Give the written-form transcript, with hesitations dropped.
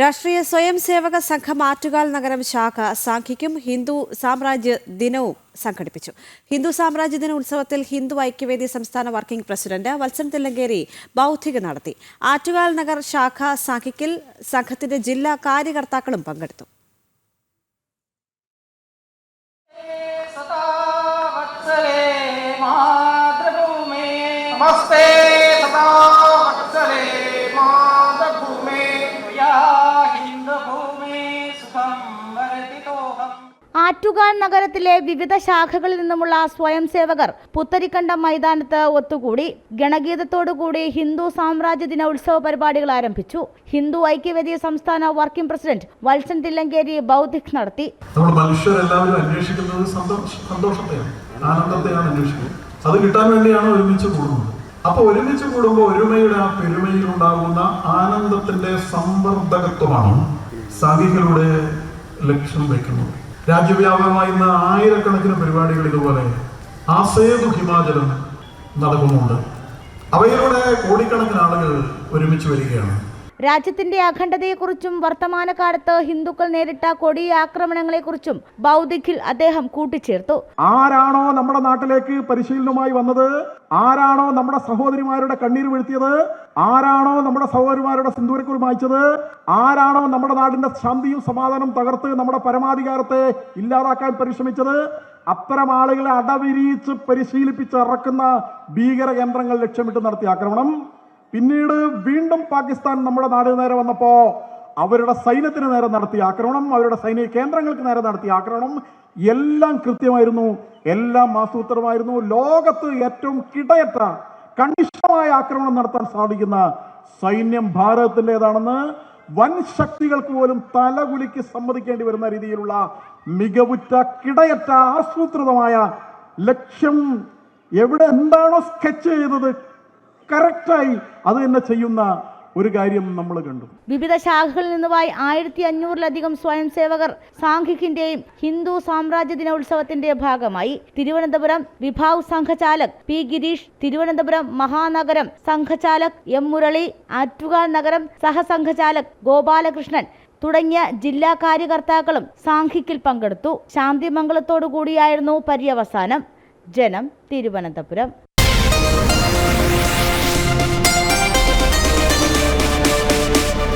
രാഷ്ട്രീയ സ്വയം സേവക സംഘം ആറ്റുകാൽ നഗരം ശാഖ സാഖിക്കും ഹിന്ദു സാമ്രാജ്യ ദിനവും സംഘടിപ്പിച്ചു. ഹിന്ദു സാമ്രാജ്യ ദിന ഉത്സവത്തിൽ ഹിന്ദു ഐക്യവേദി സംസ്ഥാന വർക്കിംഗ് പ്രസിഡന്റ് വത്സൻ തില്ലങ്കേരി ബൗദ്ധിക നടത്തി. ആറ്റുകാൽ നഗർ ശാഖ സാഖിക്കിൽ സംഘത്തിന്റെ ജില്ലാ കാര്യകർത്താക്കളും പങ്കെടുത്തു. ആറ്റുകാൽ നഗരത്തിലെ വിവിധ ശാഖകളിൽ നിന്നുമുള്ള സ്വയം സേവകർ പുത്തരിക്കണ്ടം മൈതാനത്ത് ഒത്തുകൂടി ഗണഗീതത്തോടുകൂടി ഹിന്ദു സാമ്രാജ്യ ദിന ഉത്സവ പരിപാടികൾ ആരംഭിച്ചു. ഹിന്ദു ഐക്യവേദി സംസ്ഥാന വർക്കിംഗ് പ്രസിഡന്റ് വത്സൻ തില്ലങ്കേരി ബൗദ്ധിക് നടത്തി. നമ്മൾ മനുഷ്യരെല്ലാവരും അന്വേഷിക്കുന്നത് സന്തോഷത്തെയാണ്, ആനന്ദത്തെയാണ് അന്വേഷിക്കുന്നത്. അത് കിട്ടാൻ വേണ്ടിയാണ് ഒരുമിച്ച് കൂടുന്നത്. അപ്പൊ ഒരുമിച്ച് കൂടുമ്പോൾ ഒരുമയുടെ ആ പെരുമയിൽ ഉണ്ടാകുന്ന ആനന്ദത്തിന്റെ സമ്പർദ്ദകത്വമാണ് സാഖികളുടെ ലക്ഷ്യം വയ്ക്കുന്നത്. രാജ്യവ്യാപകമായി ഇന്ന് ആയിരക്കണക്കിന് പരിപാടികൾ ഇതുപോലെ ആസേതു ഹിമാചലം നടക്കുന്നുണ്ട്. അവയിലൂടെ കോടിക്കണക്കിന് ആളുകൾ ഒരുമിച്ച് വരികയാണ്. രാജ്യത്തിന്റെ അഖണ്ഡതയെക്കുറിച്ചും വർത്തമാനകാലത്ത് ഹിന്ദുക്കൾ നേരിട്ട കൊടിയ ആക്രമണങ്ങളെക്കുറിച്ചും ബൗദ്ധിക്കിൽ അദ്ദേഹം കൂട്ടിച്ചേർത്തു. ആരാണോ നമ്മുടെ നാട്ടിലേക്ക് പരിശീലനവുമായി വന്നത്, ആരാണോ നമ്മുടെ സഹോദരിമാരുടെ കണ്ണീര് വീഴ്ത്തിയത്, ആരാണോ നമ്മുടെ സഹോദരിമാരുടെ സിന്ദൂരക്കുറി മായ്ച്ചത്, ആരാണോ നമ്മുടെ നാടിന്റെ ശാന്തിയും സമാധാനം തകർത്ത് നമ്മുടെ പരമാധികാരത്തെ ഇല്ലാതാക്കാൻ പരിശ്രമിച്ചത്, അത്തരം ആളുകളെ അടവിരിച്ച് പരിശീലിപ്പിച്ചിറക്കുന്ന ഭീകര കേന്ദ്രങ്ങൾ ലക്ഷ്യമിട്ട് നടത്തിയ ആക്രമണം, പിന്നീട് വീണ്ടും പാകിസ്ഥാൻ നമ്മുടെ നാടിന് നേരെ വന്നപ്പോ അവരുടെ സൈന്യത്തിന് നേരെ നടത്തിയ ആക്രമണം, അവരുടെ സൈനിക കേന്ദ്രങ്ങൾക്ക് നേരെ നടത്തിയ ആക്രമണം എല്ലാം കൃത്യമായിരുന്നു, എല്ലാം ആസൂത്രിതമായിരുന്നു. ലോകത്ത് ഏറ്റവും കിടയറ്റ കണിഷ്ഠമായ ആക്രമണം നടത്താൻ സാധിക്കുന്ന സൈന്യം ഭാരതത്തിൻ്റെതാണെന്ന് വൻ ശക്തികൾക്ക് പോലും തലകുലുക്കി സമ്മതിക്കേണ്ടി വരുന്ന രീതിയിലുള്ള മികവുറ്റ കിടയറ്റ ആസൂത്രിതമായ ലക്ഷ്യം എവിടെ എന്താണോ സ്കെച്ച് ചെയ്തത് കറക്റ്റായി അത് തന്നെ ചെയ്യുന്ന ഒരു കാര്യം നമ്മൾ കണ്ടു. വിവിധ ശാഖകളിൽ നിന്നുമായി 1500-ലധികം സ്വയം സേവകർ സാഖിക്കിന്റെയും ഹിന്ദു സാമ്രാജ്യ ദിന ഉത്സവത്തിന്റെ ഭാഗമായി. തിരുവനന്തപുരം വിഭാഗ് സംഘചാലക് പി ഗിരീഷ്, തിരുവനന്തപുരം മഹാനഗരം സംഘചാലക് എം മുരളി, ആറ്റുകാൽ നഗരം സഹസംഘചാലക് ഗോപാലകൃഷ്ണൻ തുടങ്ങിയ ജില്ലാ കാര്യകർത്താക്കളും സാഖിക്കിൽ പങ്കെടുത്തു. ശാന്തിമംഗളത്തോടു കൂടിയായിരുന്നു പര്യവസാനം. ജനം, തിരുവനന്തപുരം.